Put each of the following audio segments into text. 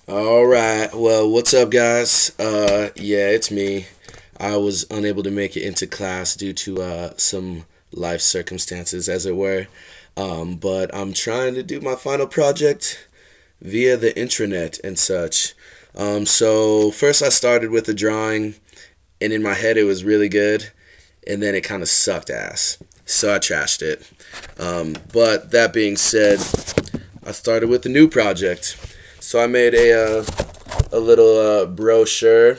All right. Well, what's up, guys? Yeah, it's me. I was unable to make it into class due to some life circumstances, as it were. But I'm trying to do my final project via the intranet and such. So first I started with a drawing, and in my head it was really good, and then it kind of sucked ass. So I trashed it. But that being said, I started with a new project. So I made a little brochure,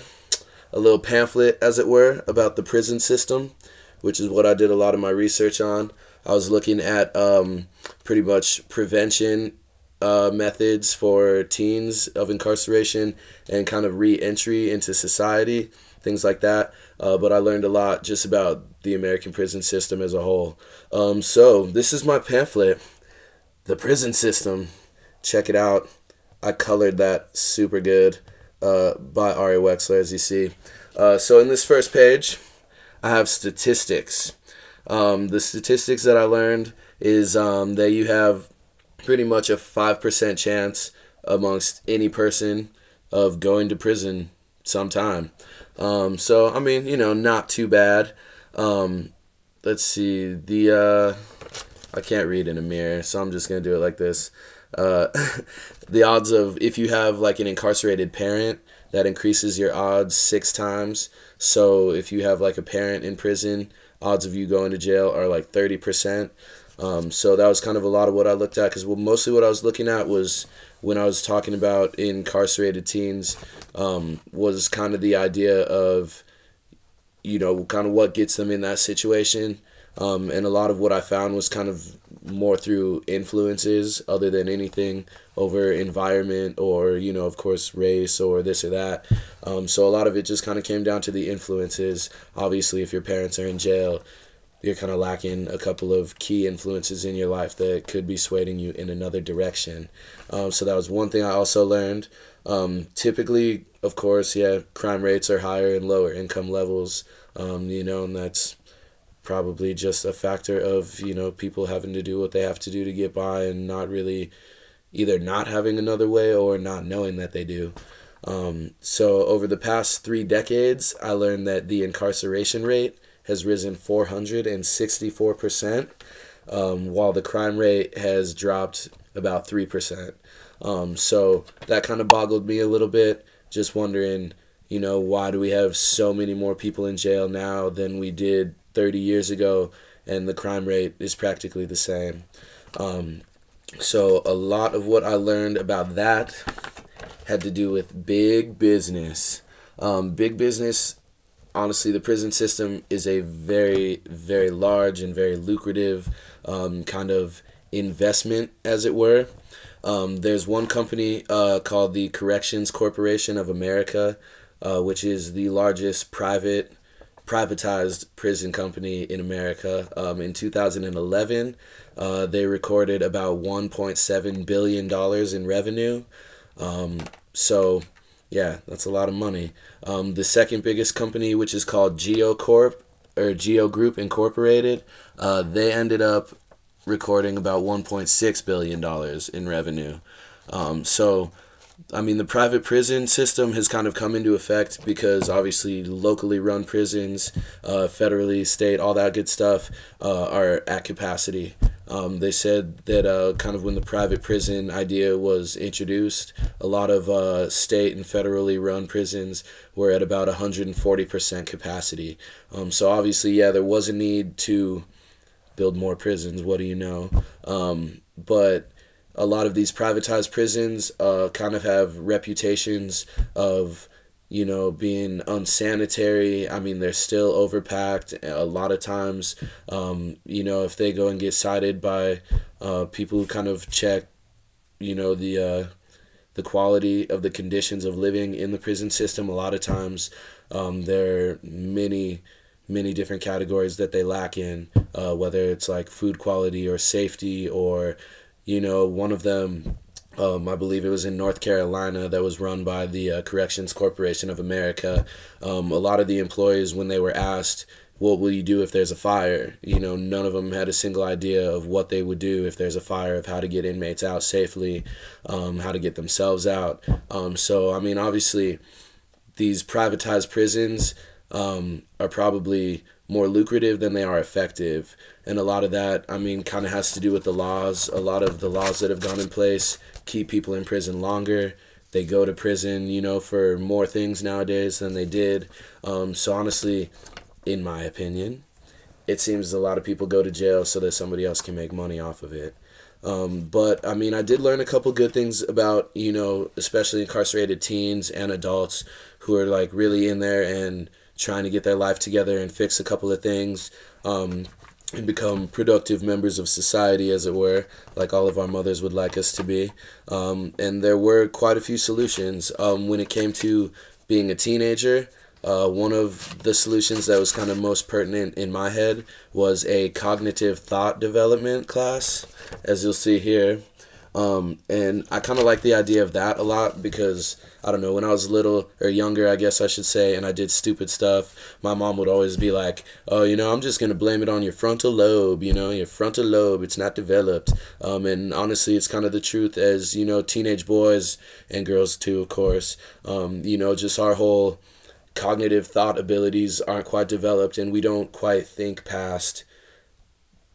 a little pamphlet, as it were, about the prison system, which is what I did a lot of my research on. I was looking at pretty much prevention methods for teens of incarceration and kind of re-entry into society, things like that. But I learned a lot just about the American prison system as a whole. So this is my pamphlet, The Prison System. Check it out. I colored that super good by Ari Wexler, as you see. So in this first page, I have statistics. The statistics that I learned is that you have pretty much a 5% chance amongst any person of going to prison sometime. So, I mean, not too bad. Let's see. I can't read in a mirror, so I'm just going to do it like this. The odds of, if you have like an incarcerated parent, that increases your odds 6 times. So if you have like a parent in prison, odds of you going to jail are like 30%. So that was kind of a lot of what I looked at, because mostly what I was looking at was when I was talking about incarcerated teens, was kind of the idea of, kind of what gets them in that situation. And a lot of what I found was kind of more through influences other than anything over environment or, of course, race or this or that. So a lot of it just kind of came down to the influences. Obviously, if your parents are in jail, you're kind of lacking a couple of key influences in your life that could be swaying you in another direction. So that was one thing I also learned. Typically, of course, yeah, crime rates are higher in lower income levels, and that's probably just a factor of, people having to do what they have to do to get by and not really either not having another way or not knowing that they do. So over the past 3 decades, I learned that the incarceration rate has risen 464%, while the crime rate has dropped about 3%. So that kind of boggled me a little bit, just wondering, why do we have so many more people in jail now than we did 30 years ago, and the crime rate is practically the same. So a lot of what I learned about that had to do with big business. Big business, honestly, the prison system is a very, very large and very lucrative kind of investment, as it were. There's one company called the Corrections Corporation of America, which is the largest privatized prison company in America. In 2011, they recorded about $1.7 billion in revenue. So, yeah, that's a lot of money. The second biggest company, which is called Geo Group Incorporated, they ended up recording about $1.6 billion in revenue. So, I mean, the private prison system has kind of come into effect because obviously locally run prisons, federally, state, all that good stuff, are at capacity. They said that kind of when the private prison idea was introduced, a lot of state and federally run prisons were at about 140% capacity. So obviously, yeah, there was a need to build more prisons. What do you know? But a lot of these privatized prisons kind of have reputations of, being unsanitary. I mean, they're still overpacked. A lot of times, if they go and get cited by people who kind of check, the quality of the conditions of living in the prison system, a lot of times there are many different categories that they lack in, whether it's like food quality or safety or one of them, I believe it was in North Carolina, that was run by the Corrections Corporation of America. A lot of the employees, when they were asked, what will you do if there's a fire? You know, none of them had a single idea of what they would do if there's a fire, of how to get inmates out safely, how to get themselves out. So, I mean, obviously, these privatized prisons are probably more lucrative than they are effective. And a lot of that, I mean, kind of has to do with the laws. A lot of the laws that have gone in place keep people in prison longer. They go to prison, you know, for more things nowadays than they did. So honestly, in my opinion, it seems a lot of people go to jail so that somebody else can make money off of it. But I mean, I did learn a couple good things about, you know, especially incarcerated teens and adults who are like really in there and trying to get their life together and fix a couple of things, and become productive members of society, as it were, like all of our mothers would like us to be. And there were quite a few solutions. When it came to being a teenager, one of the solutions that was kind of most pertinent in my head was a cognitive thought development class, as you'll see here. And I kind of like the idea of that a lot because, I don't know, when I was little, or younger, I guess I should say, and I did stupid stuff, my mom would always be like, oh, you know, I'm just going to blame it on your frontal lobe, you know, your frontal lobe, it's not developed. And honestly, it's kind of the truth as, you know, teenage boys and girls too, of course, you know, just our whole cognitive thought abilities aren't quite developed, and we don't quite think past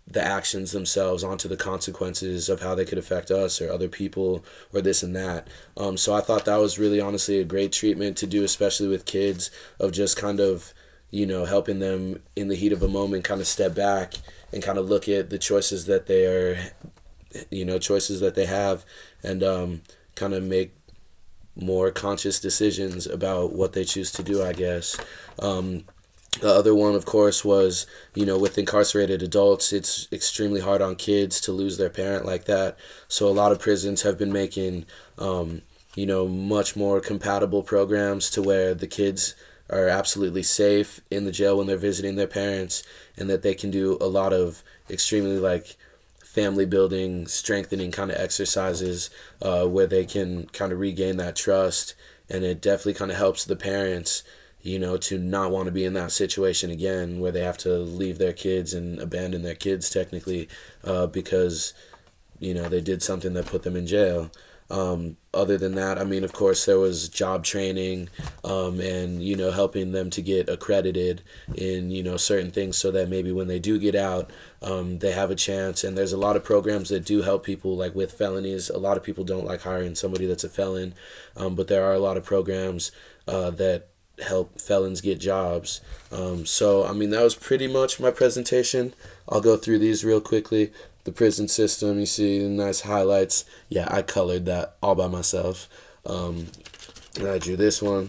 the actions themselves onto the consequences of how they could affect us or other people or this and that. So I thought that was really honestly a great treatment to do, especially with kids, of just kind of, you know, helping them in the heat of a moment kind of step back and kind of look at the choices that they are, you know, choices that they have, and kind of make more conscious decisions about what they choose to do, I guess. The other one, of course, was, you know, with incarcerated adults, it's extremely hard on kids to lose their parent like that. So a lot of prisons have been making, you know, much more compatible programs to where the kids are absolutely safe in the jail when they're visiting their parents, and that they can do a lot of extremely, like, family building, strengthening kind of exercises where they can kind of regain that trust. And it definitely kind of helps the parents, you know, to not want to be in that situation again where they have to leave their kids and abandon their kids technically because, you know, they did something that put them in jail. Other than that, I mean, of course, there was job training and, you know, helping them to get accredited in, you know, certain things so that maybe when they do get out, they have a chance. And there's a lot of programs that do help people, like with felonies. A lot of people don't like hiring somebody that's a felon, but there are a lot of programs that help felons get jobs. So, I mean, that was pretty much my presentation. I'll go through these real quickly. The prison system, you see the nice highlights. Yeah, I colored that all by myself. And I drew this one.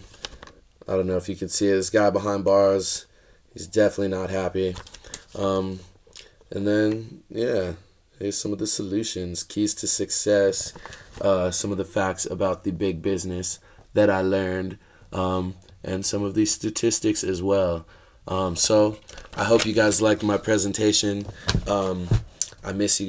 I don't know if you can see it. This guy behind bars, he's definitely not happy. And then, yeah, here's some of the solutions, keys to success, some of the facts about the big business that I learned, and some of these statistics as well. So I hope you guys liked my presentation. I miss you.